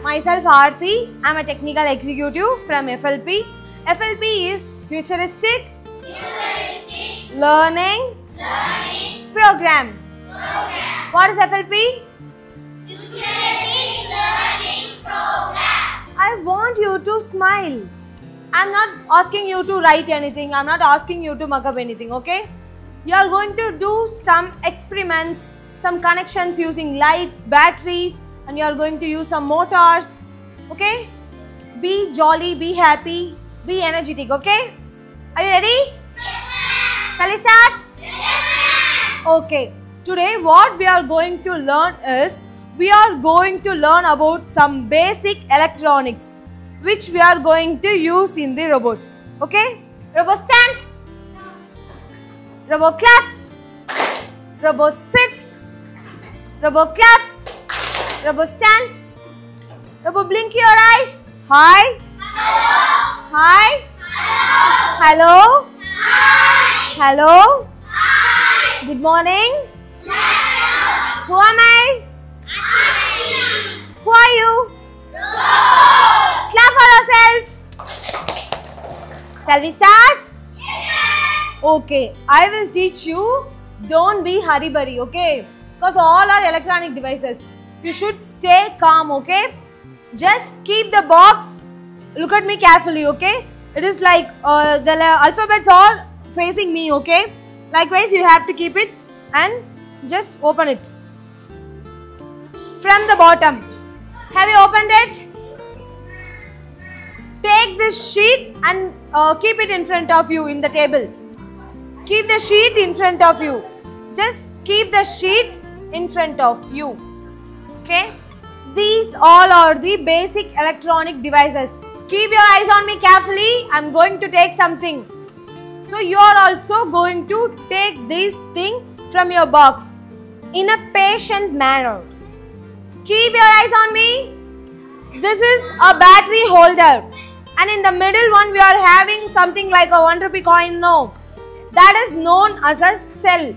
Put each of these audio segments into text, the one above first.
Myself Aarti. I am a technical executive from FLP. FLP is Futuristic Learning Program. What is FLP? Futuristic Learning Program. I want you to smile. I am not asking you to write anything. I am not asking you to mug up anything, okay? You are going to do some experiments, some connections using lights, batteries, and you are going to use some motors, okay? Be jolly, be happy, be energetic, okay? Are you ready? Yes, Shall we start? yes, Okay. Today what we are going to learn is, we are going to learn about some basic electronics which we are going to use in the robot, okay? Robot stand, robot clap, robot sit, robot clap, robot stand, robot blink your eyes. Hi. Hello. Hi. Hello. Hello. Hi. Hello. Hi. Good morning. Hello. Who am I? Hi. Who are you? Rose. Clap for yourselves. Shall we start? Yes. Okay. I will teach you. Don't be hurry-burry, okay? Because all are electronic devices. You should stay calm, okay? Just keep the box. Look at me carefully, okay? It is like the alphabets are facing me, okay? Likewise, you have to keep it and just open it from the bottom. Have you opened it? Take this sheet and keep it in front of you in the table. Keep the sheet in front of you. Just keep the sheet in front of you. Okay? These all are the basic electronic devices. Keep your eyes on me carefully. I am going to take something. So you are also going to take this thing from your box in a patient manner. Keep your eyes on me. This is a battery holder. And in the middle one we are having something like a 1 rupee coin. No. That is known as a cell.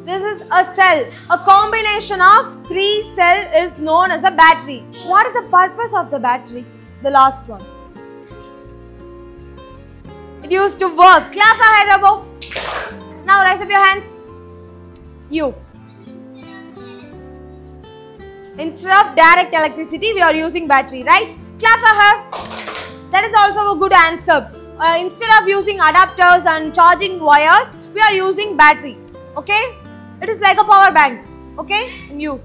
This is a cell. A combination of 3 cells is known as a battery. What is the purpose of the battery? The last one. It used to work. Clap for head, Robo. Now raise up your hands. You. Instead of direct electricity, we are using battery, right? Clap for her. That is also a good answer. Instead of using adapters and charging wires, we are using battery. Okay? It is like a power bank. Okay? And you.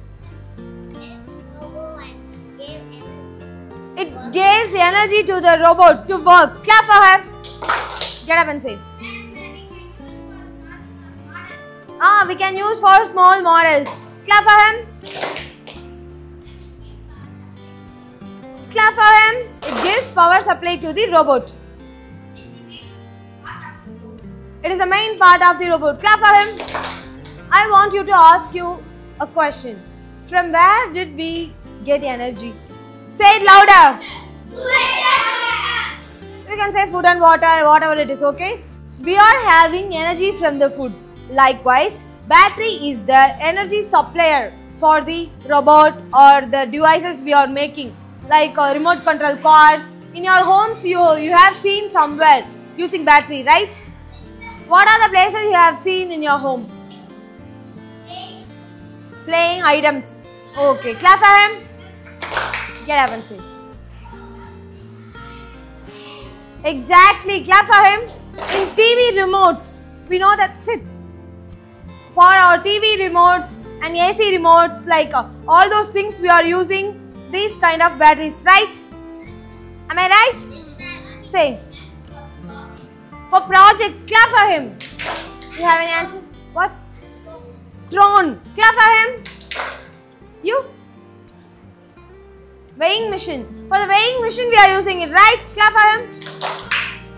It gives energy to the robot to work. Clap for her. Get up and say. We can use for small models. Clap for him. Clap for him. It gives power supply to the robot. It is the main part of the robot. Clap for him. I want you to ask you a question. From where did we get energy? Say it louder. You can say food and water, whatever it is, okay? We are having energy from the food. Likewise, battery is the energy supplier for the robot or the devices we are making. Like remote control cars. In your homes, you have seen somewhere using battery, right? What are the places you have seen in your home? Playing items. Okay, clap for him. Get up and say. Exactly, clap for him. In TV remotes, we know that's it. For our TV remotes and AC remotes, like all those things, we are using these kind of batteries, right? Am I right? Say. For projects, clap for him. You have any answer? What? Drone. Clap for him. You? Weighing machine. For the weighing machine, we are using it, right? Clap for him.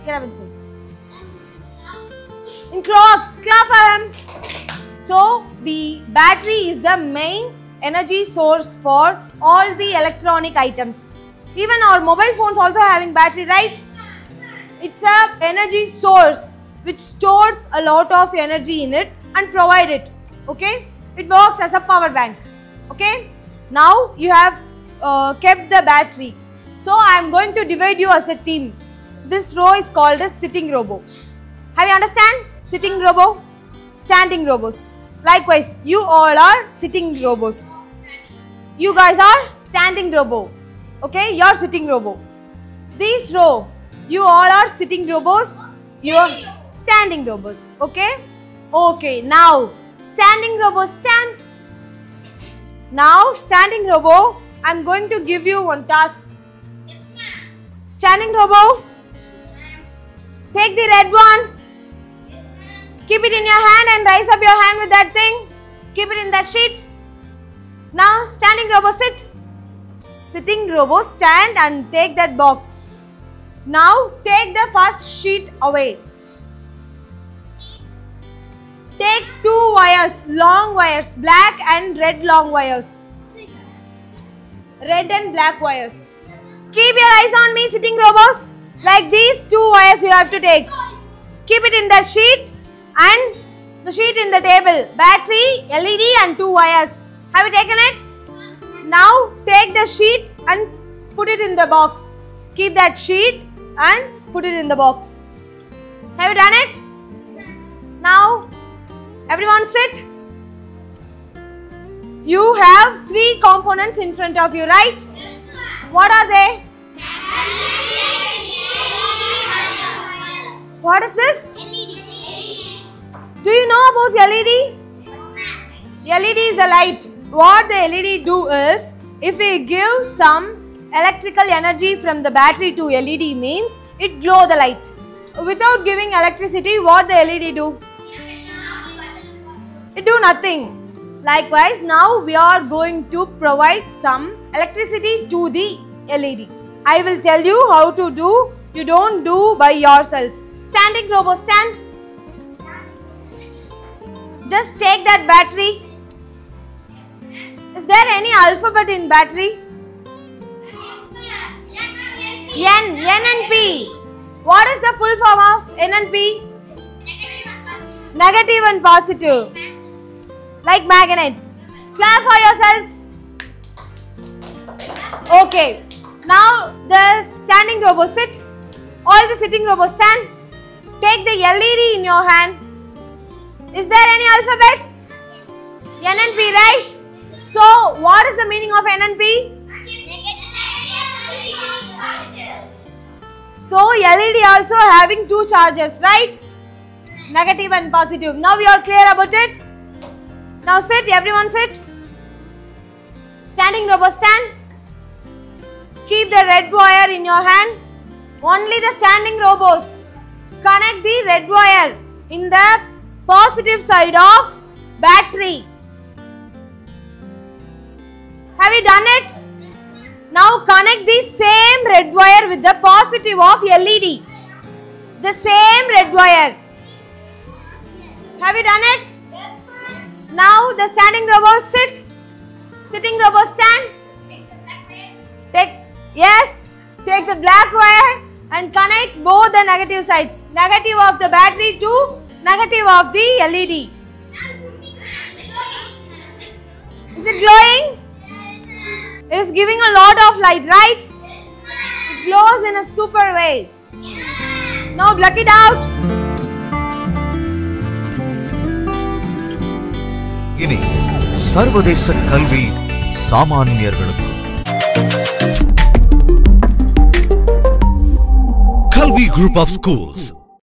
Get up and say. In clocks, clap for him. So, the battery is the main energy source for all the electronic items. Even our mobile phones also having battery, right? It's a energy source which stores a lot of energy in it and provide it. Okay? It works as a power bank. Okay? Now you have kept the battery. So I am going to divide you as a team. This row is called as sitting robo. Have you understand? Sitting robo, standing robos. Likewise, you all are sitting robos. You guys are standing robo. Okay, you are sitting robo. This row, you all are sitting robos. You are standing robos. Okay? Okay, now standing robo, stand. Now standing robo, I am going to give you one task. Yes, ma'am. Standing robo, take the red one. Yes, ma'am. Keep it in your hand and rise up your hand with that thing. Keep it in that sheet. Now standing robo, sit. Sitting robo, stand and take that box. Now take the first sheet away. Take 2 wires, long wires, black and red long wires. Red and black wires. Keep your eyes on me, sitting robos. Like these 2 wires you have to take. Keep it in the sheet and the sheet in the table. Battery, LED and 2 wires. Have you taken it? Now take the sheet and put it in the box. Keep that sheet and put it in the box. Have you done it? Now everyone sit. You have 3 components in front of you, right? What are they? What is this? Do you know about LED? LED is a light. What the LED do is, if we give some electrical energy from the battery to LED means it glow the light. Without giving electricity, what the LED do? It do nothing. Likewise, now we are going to provide some electricity to the LED. I will tell you how to do. You don't do by yourself. Standing robo, stand. Just take that battery. Is there any alphabet in battery? N and P. What is the full form of N and P? Negative and positive. Like magnets. Clap for yourselves. Okay. Now the standing robo, sit. All the sitting robo, stand. Take the LED in your hand. Is there any alphabet? N and P, right? So, what is the meaning of N and P? So, LED also having 2 charges, right? Negative and positive. Now, we are clear about it? Now, sit. Everyone sit. Standing robo, stand. Keep the red wire in your hand. Only the standing robos. Connect the red wire in the positive side of battery. Have you done it? Now connect the same red wire with the positive of LED. The same red wire. Have you done it? Now the standing robo, sit. Sitting robo, stand. Take the black wire and connect both the negative sides. Negative of the battery to negative of the LED. Is it glowing? It is giving a lot of light, right? It glows in a super way. Now pluck it out. इनी सर्वदेश कल्वी सामान्यர்களுக்கு Kalvi Group of Schools